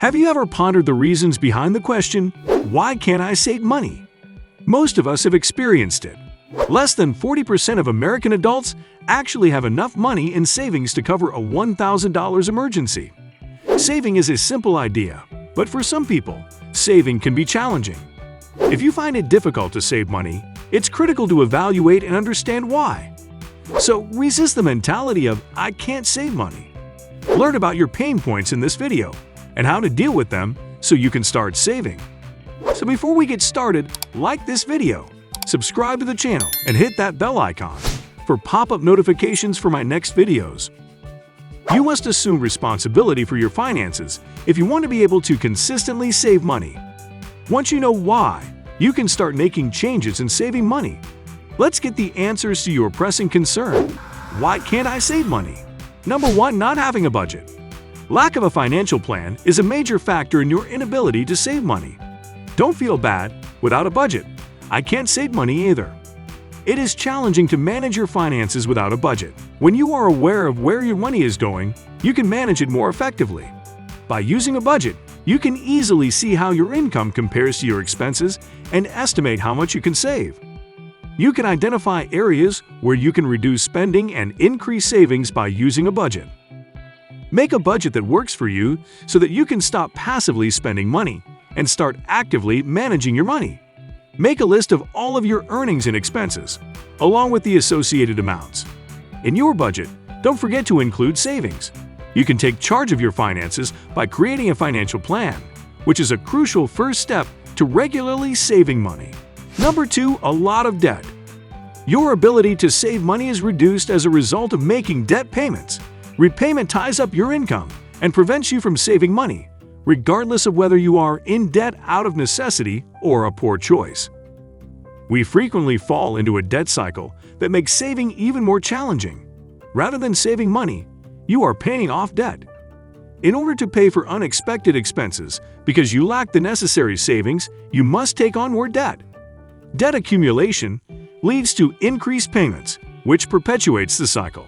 Have you ever pondered the reasons behind the question, why can't I save money? Most of us have experienced it. Less than 40% of American adults actually have enough money in savings to cover a $1,000 emergency. Saving is a simple idea, but for some people, saving can be challenging. If you find it difficult to save money, it's critical to evaluate and understand why. So resist the mentality of, I can't save money. Learn about your pain points in this video and how to deal with them so you can start saving. So before we get started, like this video, subscribe to the channel, and hit that bell icon for pop-up notifications for my next videos. You must assume responsibility for your finances if you want to be able to consistently save money. Once you know why, you can start making changes in saving money. Let's get the answers to your pressing concern. Why can't I save money? Number 1. Not having a budget. Lack of a financial plan is a major factor in your inability to save money. Don't feel bad without a budget. I can't save money either. It is challenging to manage your finances without a budget. When you are aware of where your money is going, you can manage it more effectively. By using a budget, you can easily see how your income compares to your expenses and estimate how much you can save. You can identify areas where you can reduce spending and increase savings by using a budget. Make a budget that works for you so that you can stop passively spending money and start actively managing your money. Make a list of all of your earnings and expenses, along with the associated amounts. In your budget, don't forget to include savings. You can take charge of your finances by creating a financial plan, which is a crucial first step to regularly saving money. Number 2. A lot of debt. Your ability to save money is reduced as a result of making debt payments. Repayment ties up your income and prevents you from saving money, regardless of whether you are in debt out of necessity or a poor choice. We frequently fall into a debt cycle that makes saving even more challenging. Rather than saving money, you are paying off debt. In order to pay for unexpected expenses because you lack the necessary savings, you must take on more debt. Debt accumulation leads to increased payments, which perpetuates the cycle.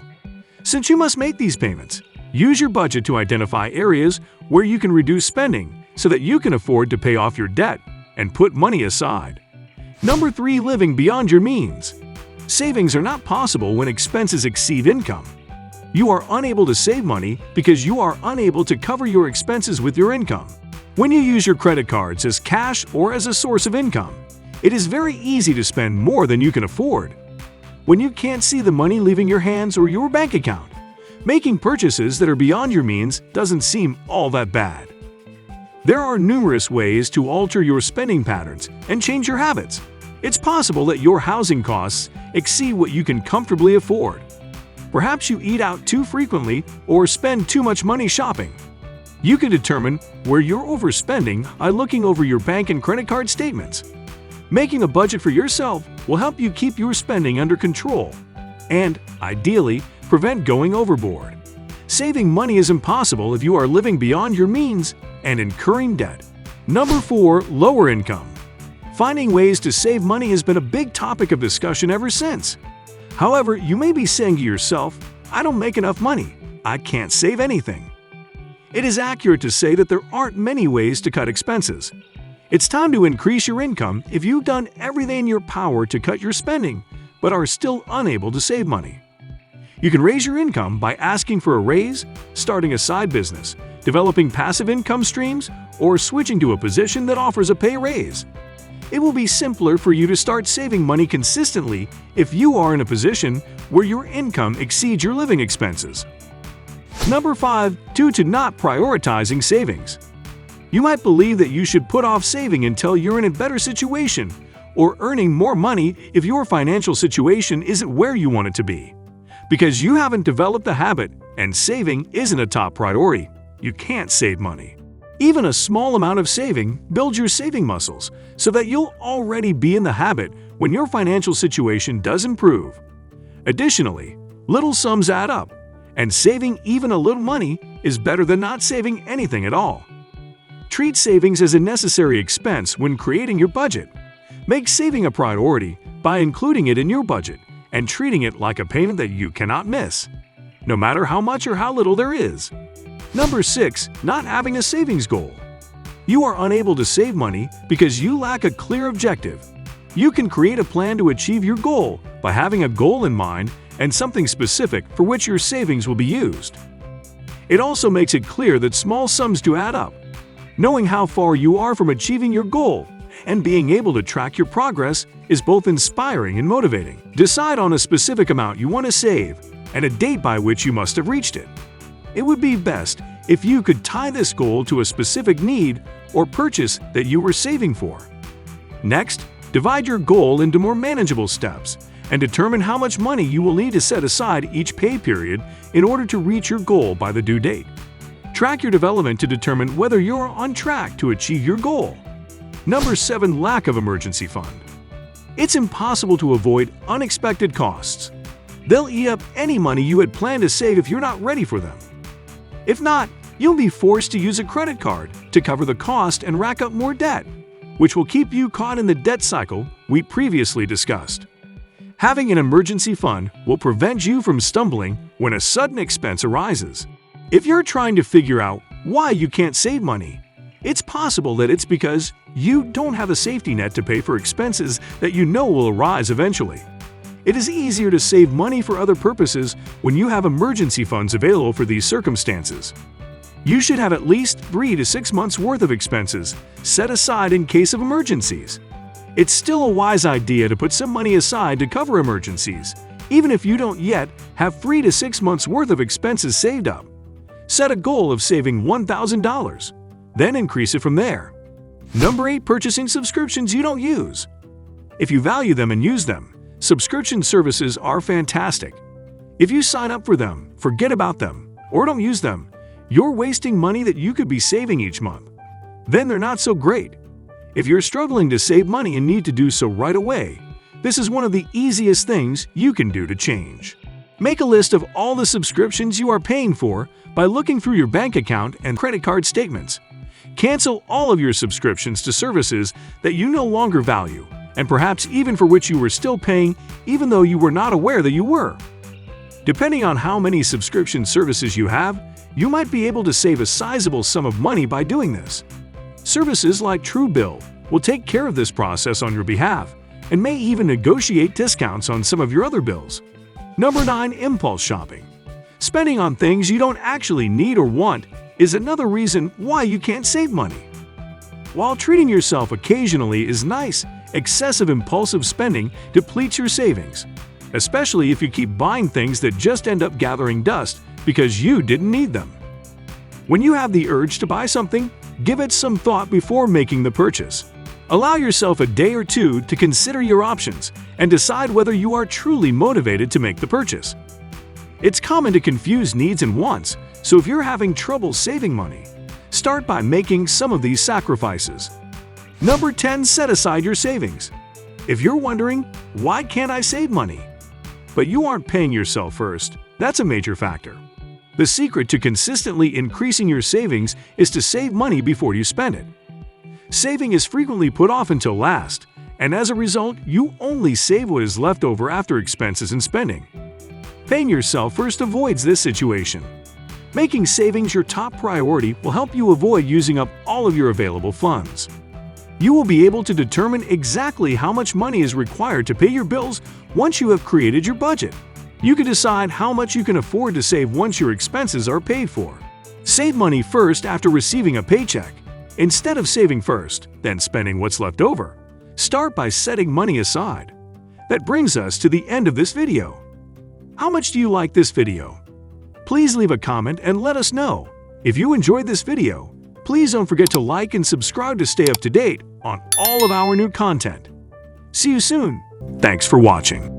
Since you must make these payments, use your budget to identify areas where you can reduce spending so that you can afford to pay off your debt and put money aside. Number 3. Living beyond your means. Savings are not possible when expenses exceed income. You are unable to save money because you are unable to cover your expenses with your income. When you use your credit cards as cash or as a source of income, it is very easy to spend more than you can afford. When you can't see the money leaving your hands or your bank account, making purchases that are beyond your means doesn't seem all that bad. There are numerous ways to alter your spending patterns and change your habits. It's possible that your housing costs exceed what you can comfortably afford. Perhaps you eat out too frequently or spend too much money shopping. You can determine where you're overspending by looking over your bank and credit card statements. Making a budget for yourself will help you keep your spending under control and, ideally, prevent going overboard. Saving money is impossible if you are living beyond your means and incurring debt. Number 4. Lower income. Finding ways to save money has been a big topic of discussion ever since. However, you may be saying to yourself, I don't make enough money. I can't save anything. It is accurate to say that there aren't many ways to cut expenses. It's time to increase your income if you've done everything in your power to cut your spending, but are still unable to save money. You can raise your income by asking for a raise, starting a side business, developing passive income streams, or switching to a position that offers a pay raise. It will be simpler for you to start saving money consistently if you are in a position where your income exceeds your living expenses. Number 5. Due to not prioritizing savings. You might believe that you should put off saving until you're in a better situation or earning more money if your financial situation isn't where you want it to be. Because you haven't developed the habit and saving isn't a top priority, you can't save money. Even a small amount of saving builds your saving muscles so that you'll already be in the habit when your financial situation does improve. Additionally, little sums add up, and saving even a little money is better than not saving anything at all. Treat savings as a necessary expense when creating your budget. Make saving a priority by including it in your budget and treating it like a payment that you cannot miss, no matter how much or how little there is. Number 6. Not having a savings goal. you are unable to save money because you lack a clear objective. You can create a plan to achieve your goal by having a goal in mind and something specific for which your savings will be used. It also makes it clear that small sums do add up. Knowing how far you are from achieving your goal and being able to track your progress is both inspiring and motivating. Decide on a specific amount you want to save and a date by which you must have reached it. It would be best if you could tie this goal to a specific need or purchase that you were saving for. Next, divide your goal into more manageable steps and determine how much money you will need to set aside each pay period in order to reach your goal by the due date. Track your development to determine whether you're on track to achieve your goal. Number 7. Lack of emergency fund. It's impossible to avoid unexpected costs. They'll eat up any money you had planned to save if you're not ready for them. If not, you'll be forced to use a credit card to cover the cost and rack up more debt, which will keep you caught in the debt cycle we previously discussed. Having an emergency fund will prevent you from stumbling when a sudden expense arises. If you're trying to figure out why you can't save money, it's possible that it's because you don't have a safety net to pay for expenses that you know will arise eventually. It is easier to save money for other purposes when you have emergency funds available for these circumstances. You should have at least 3 to 6 months' worth of expenses set aside in case of emergencies. It's still a wise idea to put some money aside to cover emergencies, even if you don't yet have 3 to 6 months' worth of expenses saved up. Set a goal of saving $1,000, then increase it from there. Number 8. Purchasing subscriptions you don't use. If you value them and use them, subscription services are fantastic. If you sign up for them, forget about them, or don't use them, you're wasting money that you could be saving each month. Then they're not so great. If you're struggling to save money and need to do so right away, this is one of the easiest things you can do to change. Make a list of all the subscriptions you are paying for by looking through your bank account and credit card statements. Cancel all of your subscriptions to services that you no longer value, and perhaps even for which you were still paying even though you were not aware that you were. Depending on how many subscription services you have, you might be able to save a sizable sum of money by doing this. Services like Truebill will take care of this process on your behalf and may even negotiate discounts on some of your other bills. Number 9. Impulse shopping. Spending on things you don't actually need or want is another reason why you can't save money. While treating yourself occasionally is nice, excessive impulsive spending depletes your savings, especially if you keep buying things that just end up gathering dust because you didn't need them. When you have the urge to buy something, give it some thought before making the purchase. Allow yourself a day or two to consider your options and decide whether you are truly motivated to make the purchase. It's common to confuse needs and wants, so if you're having trouble saving money, start by making some of these sacrifices. Number 10. Set aside your savings. If you're wondering, why can't I save money? But you aren't paying yourself first, that's a major factor. The secret to consistently increasing your savings is to save money before you spend it. Saving is frequently put off until last, and as a result, you only save what is left over after expenses and spending. Paying yourself first avoids this situation. Making savings your top priority will help you avoid using up all of your available funds. You will be able to determine exactly how much money is required to pay your bills once you have created your budget. You can decide how much you can afford to save once your expenses are paid for. Save money first after receiving a paycheck. Instead of saving first, then spending what's left over, start by setting money aside. That brings us to the end of this video. How much do you like this video? Please leave a comment and let us know. If you enjoyed this video, please don't forget to like and subscribe to stay up to date on all of our new content. See you soon. Thanks for watching.